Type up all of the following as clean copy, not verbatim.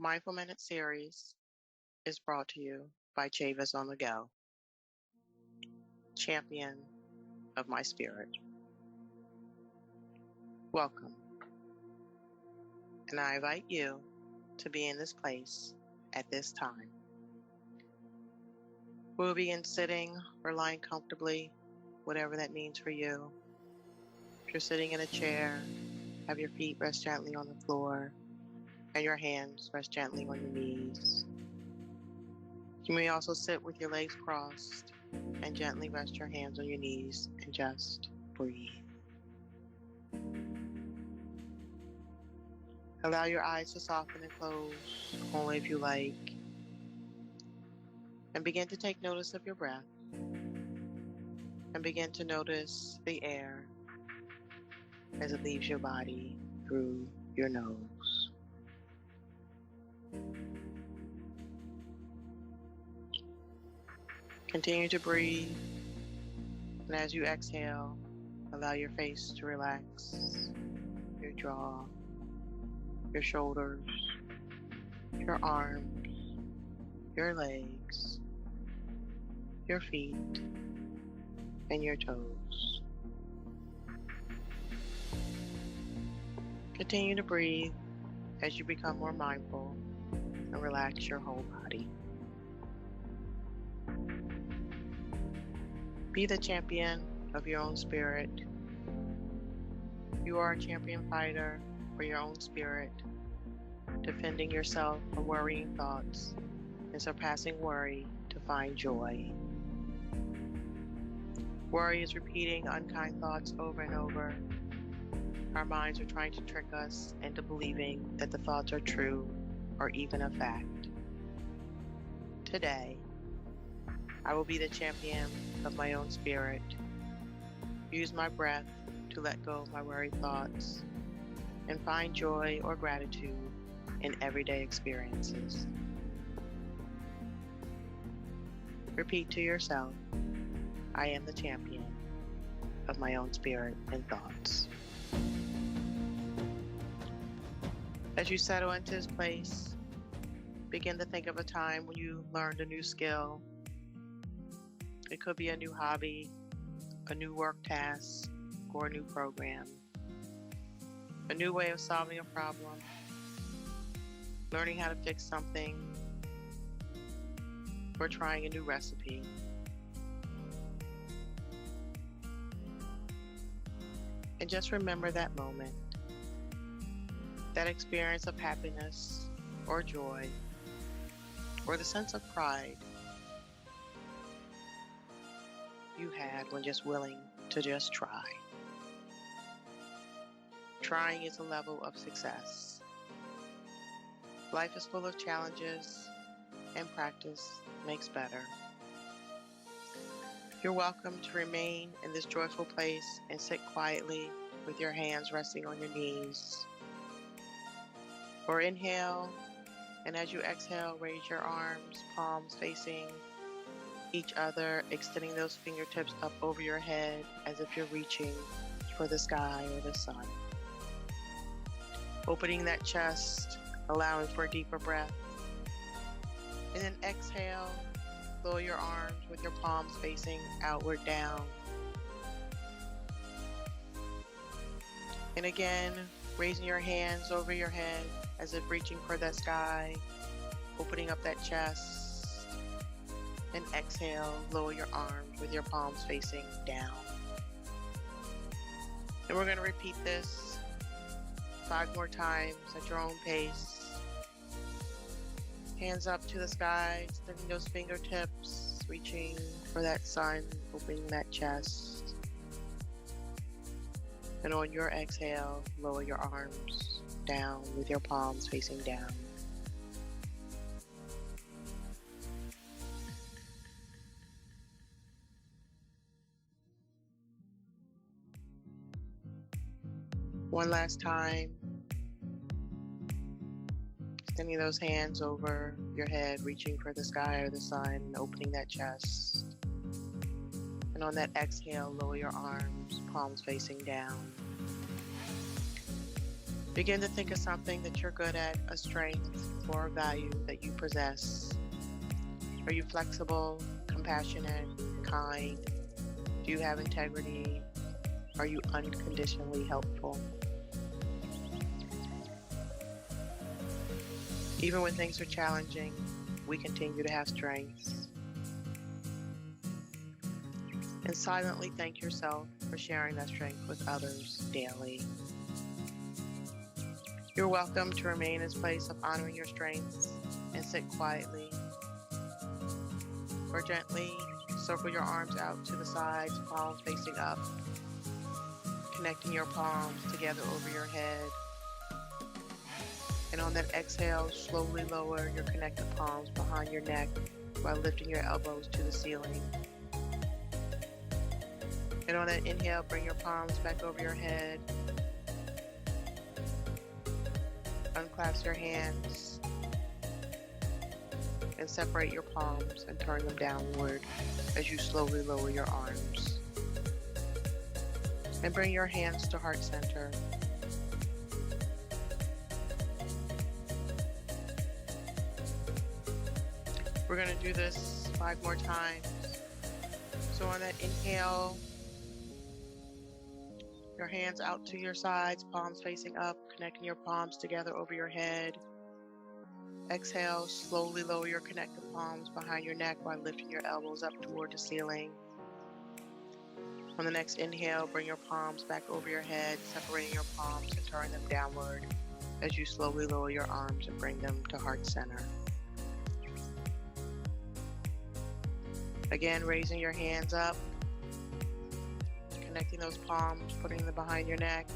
Mindful Minute series is brought to you by Chavis on the Go, champion of my spirit. Welcome, and I invite you to be in this place at this time. We'll begin sitting or lying comfortably, whatever that means for you. If you're sitting in a chair, have your feet rest gently on the floor and your hands rest gently on your knees. You may also sit with your legs crossed and gently rest your hands on your knees and just breathe. Allow your eyes to soften and close only if you like. And begin to take notice of your breath. And begin to notice the air as it leaves your body through your nose. Continue to breathe, and as you exhale, allow your face to relax, your jaw, your shoulders, your arms, your legs, your feet, and your toes. Continue to breathe as you become more mindful and relax your whole body. Be the champion of your own spirit. You are a champion fighter for your own spirit, defending yourself from worrying thoughts and surpassing worry to find joy. Worry is repeating unkind thoughts over and over. Our minds are trying to trick us into believing that the thoughts are true or even a fact. Today, I will be the champion of my own spirit. Use my breath to let go of my worried thoughts and find joy or gratitude in everyday experiences. Repeat to yourself, I am the champion of my own spirit and thoughts. As you settle into this place, begin to think of a time when you learned a new skill. It could be a new hobby, a new work task, or a new program. A new way of solving a problem, learning how to fix something, or trying a new recipe. And just remember that moment, that experience of happiness or joy, or the sense of pride you had when just willing to just try. Trying is a level of success. Life is full of challenges, and practice makes better. You're welcome to remain in this joyful place and sit quietly with your hands resting on your knees. Or inhale, and as you exhale, raise your arms, palms facing each other, extending those fingertips up over your head as if you're reaching for the sky or the sun. Opening that chest, allowing for a deeper breath. And then exhale, lower your arms with your palms facing outward down. And again, raising your hands over your head as if reaching for that sky, opening up that chest. And exhale, lower your arms with your palms facing down. And we're going to repeat this 5 more times at your own pace. Hands up to the sky, extending those fingertips, reaching for that sun, opening that chest. And on your exhale, lower your arms down with your palms facing down. One last time, extending those hands over your head, reaching for the sky or the sun, opening that chest. And on that exhale, lower your arms, palms facing down. Begin to think of something that you're good at, a strength or a value that you possess. Are you flexible, compassionate, kind? Do you have integrity? Are you unconditionally helpful? Even when things are challenging, we continue to have strengths. And silently thank yourself for sharing that strength with others daily. You're welcome to remain in this place of honoring your strengths and sit quietly. Or gently circle your arms out to the sides, palms facing up, connecting your palms together over your head. And on that exhale, slowly lower your connected palms behind your neck while lifting your elbows to the ceiling. And on that inhale, bring your palms back over your head. Unclasp your hands and separate your palms and turn them downward as you slowly lower your arms. And bring your hands to heart center. We're going to do this 5 more times. So on that inhale, your hands out to your sides, palms facing up, connecting your palms together over your head. Exhale, slowly lower your connected palms behind your neck while lifting your elbows up toward the ceiling. On the next inhale, bring your palms back over your head, separating your palms and turning them downward as you slowly lower your arms and bring them to heart center. Again, raising your hands up, connecting those palms, putting them behind your neck.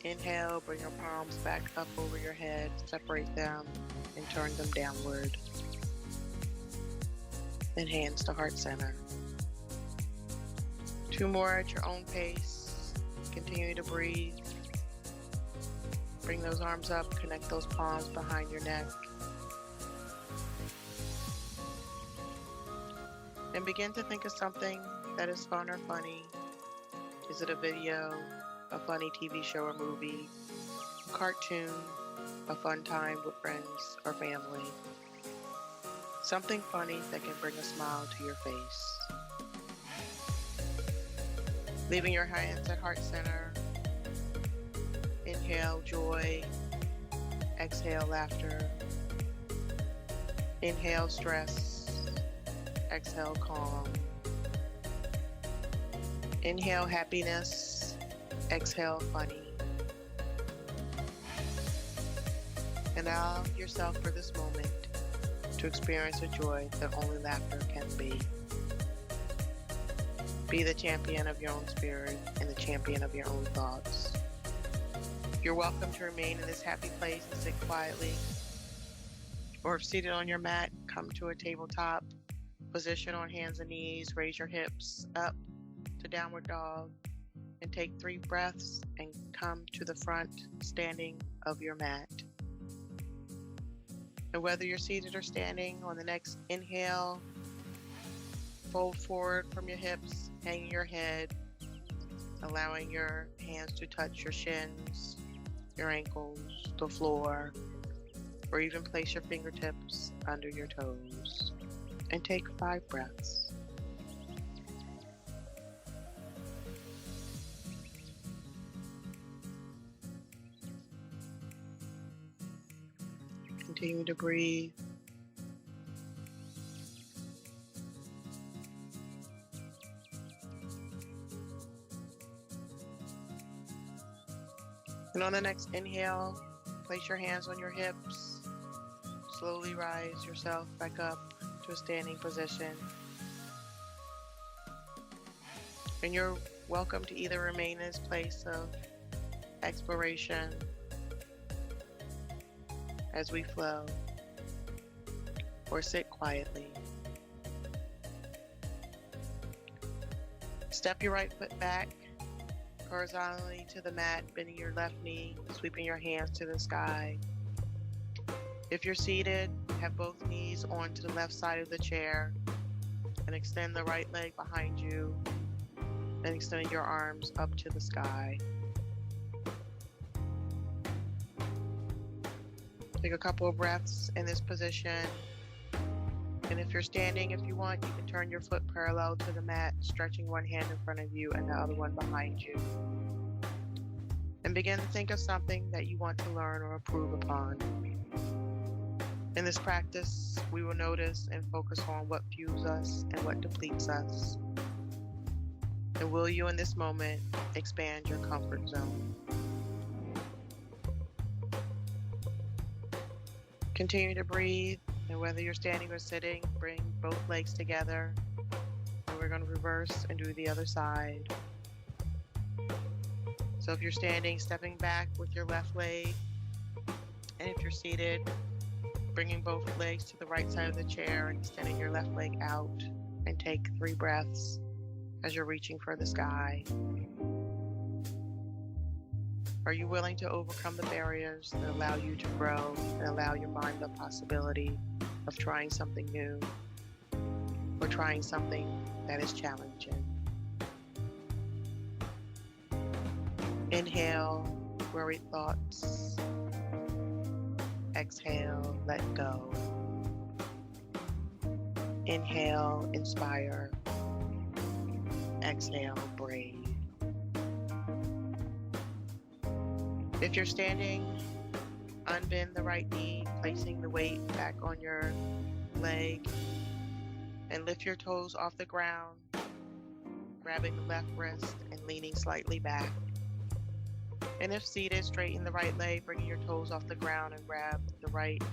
Inhale, bring your palms back up over your head, separate them and turn them downward. And hands to heart center. 2 more at your own pace. Continue to breathe. Bring those arms up, connect those palms behind your neck. And begin to think of something that is fun or funny. Is it a video, a funny TV show or movie, a cartoon, a fun time with friends or family? Something funny that can bring a smile to your face. Leaving your hands at heart center. Inhale, joy. Exhale, laughter. Inhale, stress. Exhale, calm. Inhale, happiness. Exhale, funny. And allow yourself for this moment to experience a joy that only laughter can be. Be the champion of your own spirit and the champion of your own thoughts. You're welcome to remain in this happy place and sit quietly. Or if seated on your mat, come to a tabletop. Position on hands and knees, raise your hips up to downward dog, and take 3 breaths and come to the front standing of your mat. And whether you're seated or standing, on the next inhale, fold forward from your hips, hanging your head, allowing your hands to touch your shins, your ankles, the floor, or even place your fingertips under your toes. And take 5 breaths. Continue to breathe. And on the next inhale, place your hands on your hips. Slowly rise yourself back up to a standing position. And you're welcome to either remain in this place of exploration as we flow, or sit quietly. Step your right foot back horizontally to the mat, bending your left knee, sweeping your hands to the sky. If you're seated, have both knees onto the left side of the chair and extend the right leg behind you and extend your arms up to the sky. Take a couple of breaths in this position. And if you're standing, if you want, you can turn your foot parallel to the mat, stretching one hand in front of you and the other one behind you. And begin to think of something that you want to learn or improve upon. In this practice, we will notice and focus on what fuels us and what depletes us. And will you, in this moment, expand your comfort zone? Continue to breathe, and whether you're standing or sitting, bring both legs together. And we're going to reverse and do the other side. So if you're standing, stepping back with your left leg, and if you're seated, bringing both legs to the right side of the chair and extending your left leg out, and take 3 breaths as you're reaching for the sky. Are you willing to overcome the barriers that allow you to grow and allow your mind the possibility of trying something new or trying something that is challenging? Inhale, worried thoughts. Exhale, let go. Inhale, inspire. Exhale, breathe. If you're standing, unbend the right knee, placing the weight back on your leg, and lift your toes off the ground, grabbing the left wrist and leaning slightly back. And if seated, straighten the right leg, bringing your toes off the ground and grab the right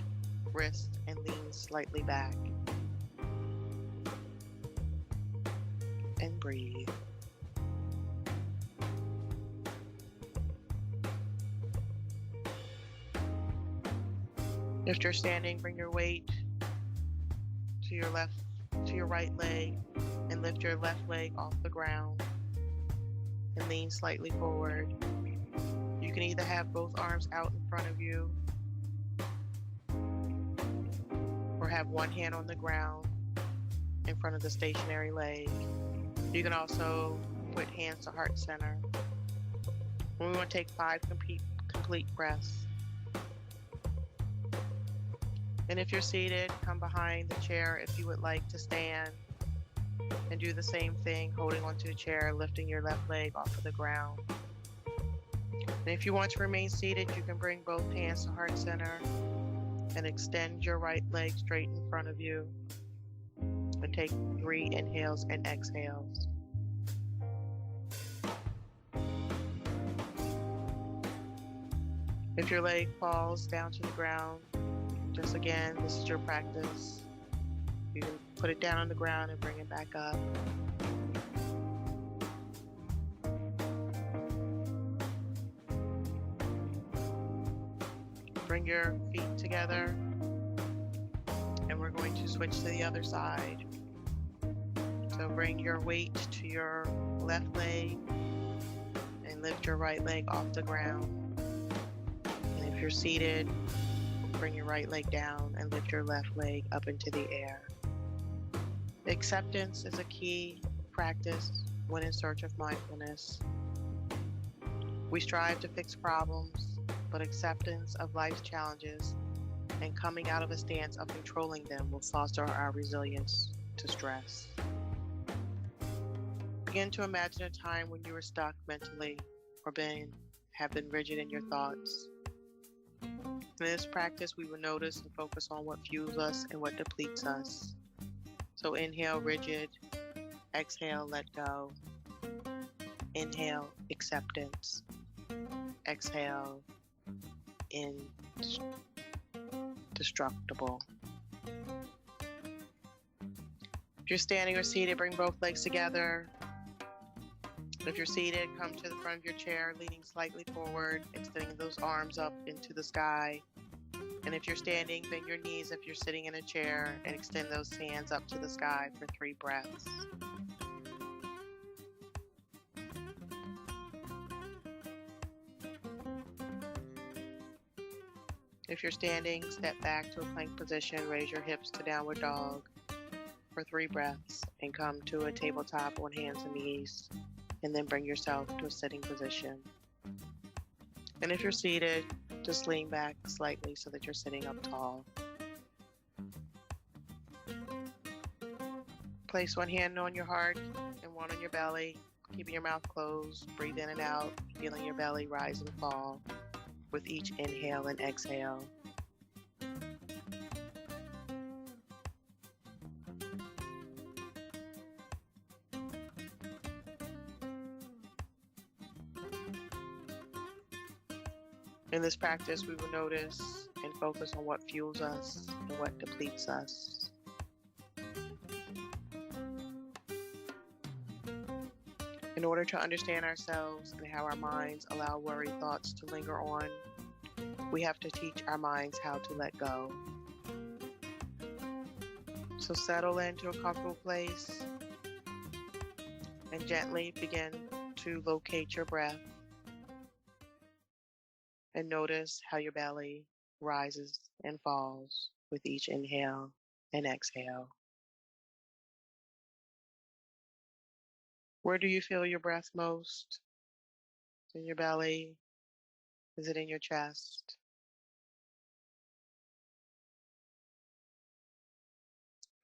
wrist and lean slightly back. And breathe. If you're standing, bring your weight to your right leg and lift your left leg off the ground and lean slightly forward. You can either have both arms out in front of you or have one hand on the ground in front of the stationary leg. You can also put hands to heart center. We want to take 5 complete breaths. And if you're seated, come behind the chair if you would like to stand and do the same thing, holding onto the chair, lifting your left leg off of the ground. And if you want to remain seated, you can bring both hands to heart center and extend your right leg straight in front of you. And take 3 inhales and exhales. If your leg falls down to the ground, just again, this is your practice. You can put it down on the ground and bring it back up. Bring your feet together, and we're going to switch to the other side. So bring your weight to your left leg and lift your right leg off the ground. And if you're seated, bring your right leg down and lift your left leg up into the air. Acceptance is a key practice when in search of mindfulness. We strive to fix problems, but acceptance of life's challenges and coming out of a stance of controlling them will foster our resilience to stress. Begin to imagine a time when you were stuck mentally or have been rigid in your thoughts. In this practice, we will notice and focus on what fuels us and what depletes us. So inhale, rigid. Exhale, let go. Inhale, acceptance. Exhale, indestructible. If you're standing or seated, bring both legs together. If you're seated, come to the front of your chair, leaning slightly forward, extending those arms up into the sky. And if you're standing, bend your knees if you're sitting in a chair and extend those hands up to the sky for 3 breaths. If you're standing, step back to a plank position, raise your hips to downward dog for 3 breaths and come to a tabletop on hands and knees, and then bring yourself to a sitting position. And if you're seated, Just lean back slightly so that you're sitting up tall. Place one hand on your heart and one on your belly, keeping your mouth closed. Breathe in and out, feeling your belly rise and fall with each inhale and exhale. In this practice, we will notice and focus on what fuels us and what depletes us. In order to understand ourselves and how our minds allow worry thoughts to linger on, we have to teach our minds how to let go. So settle into a comfortable place and gently begin to locate your breath. And notice how your belly rises and falls with each inhale and exhale. Where do you feel your breath most? Is it in your belly? Is it in your chest?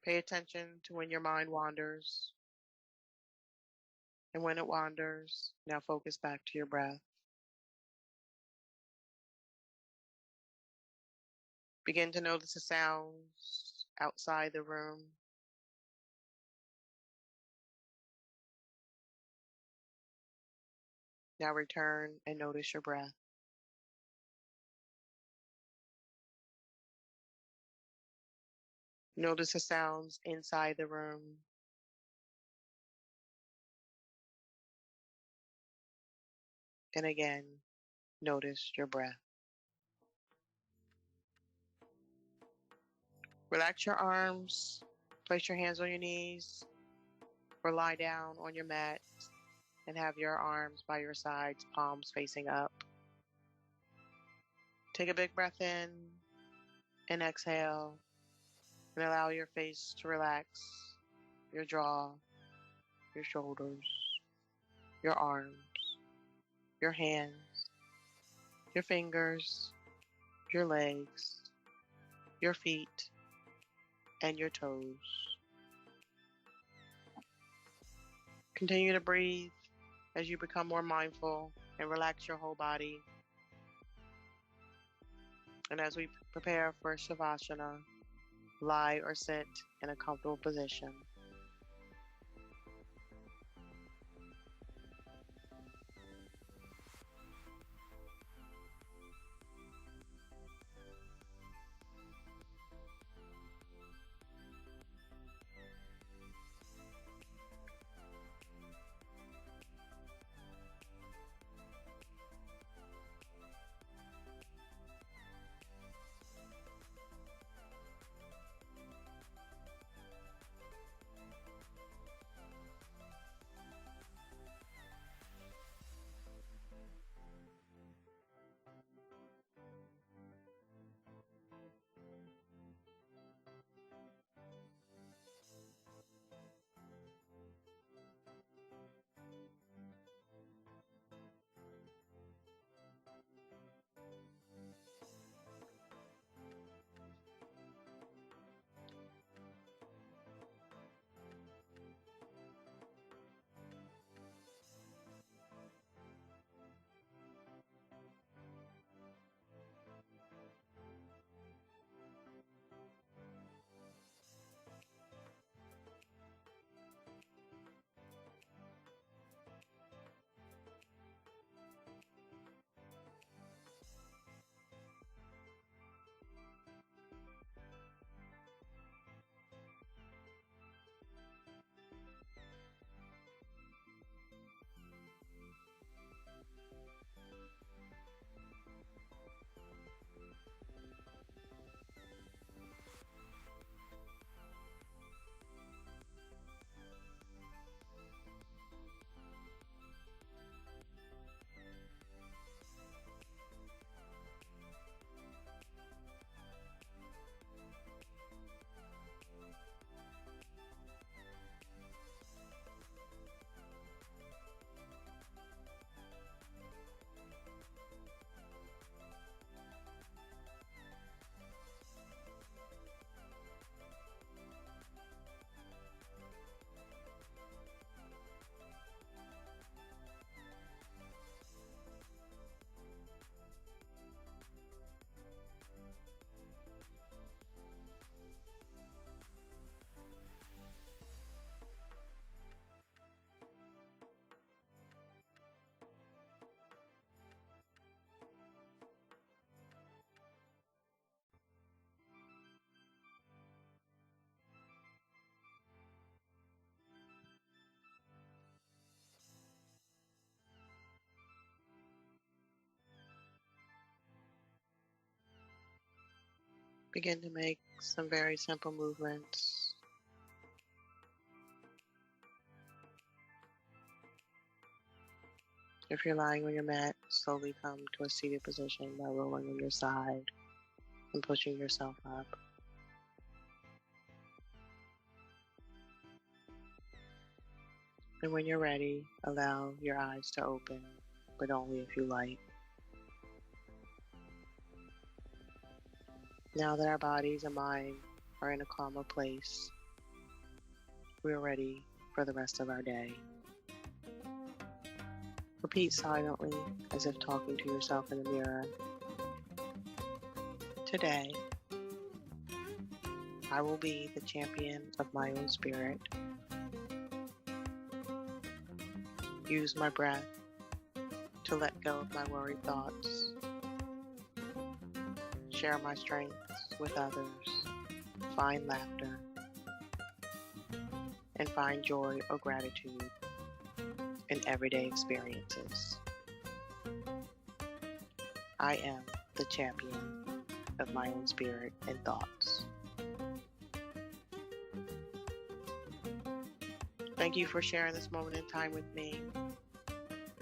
Pay attention to when your mind wanders. And when it wanders, now focus back to your breath. Begin to notice the sounds outside the room. Now return and notice your breath. Notice the sounds inside the room. And again, notice your breath. Relax your arms. Place your hands on your knees or lie down on your mat and have your arms by your sides, palms facing up. Take a big breath in and exhale and allow your face to relax, your jaw, your shoulders, your arms, your hands, your fingers, your legs, your feet, and your toes. Continue to breathe as you become more mindful and relax your whole body. And as we prepare for Shavasana, lie or sit in a comfortable position. Begin to make some very simple movements. If you're lying on your mat, slowly come to a seated position by rolling on your side and pushing yourself up. And when you're ready, allow your eyes to open, but only if you like. Now that our bodies and mind are in a calmer place, we are ready for the rest of our day. Repeat silently, as if talking to yourself in the mirror. Today, I will be the champion of my own spirit. Use my breath to let go of my worried thoughts. Share my strengths with others. Find laughter. And find joy or gratitude in everyday experiences. I am the champion of my own spirit and thoughts. Thank you for sharing this moment in time with me.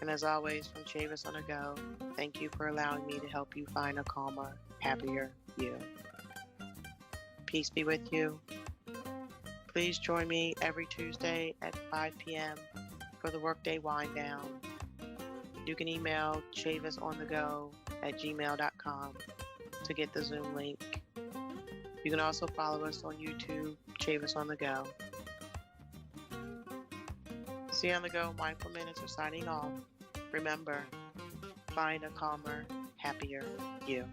And as always, from Chavis on the Go, thank you for allowing me to help you find a calmer, happier you. Peace be with you. Please join me every Tuesday at 5 p.m. for the Workday Wind Down. You can email chavisonthego@gmail.com to get the Zoom link. You can also follow us on YouTube, Chavis on the Go. See you on the Go. Mindful Minutes are signing off. Remember, find a calmer, happier you.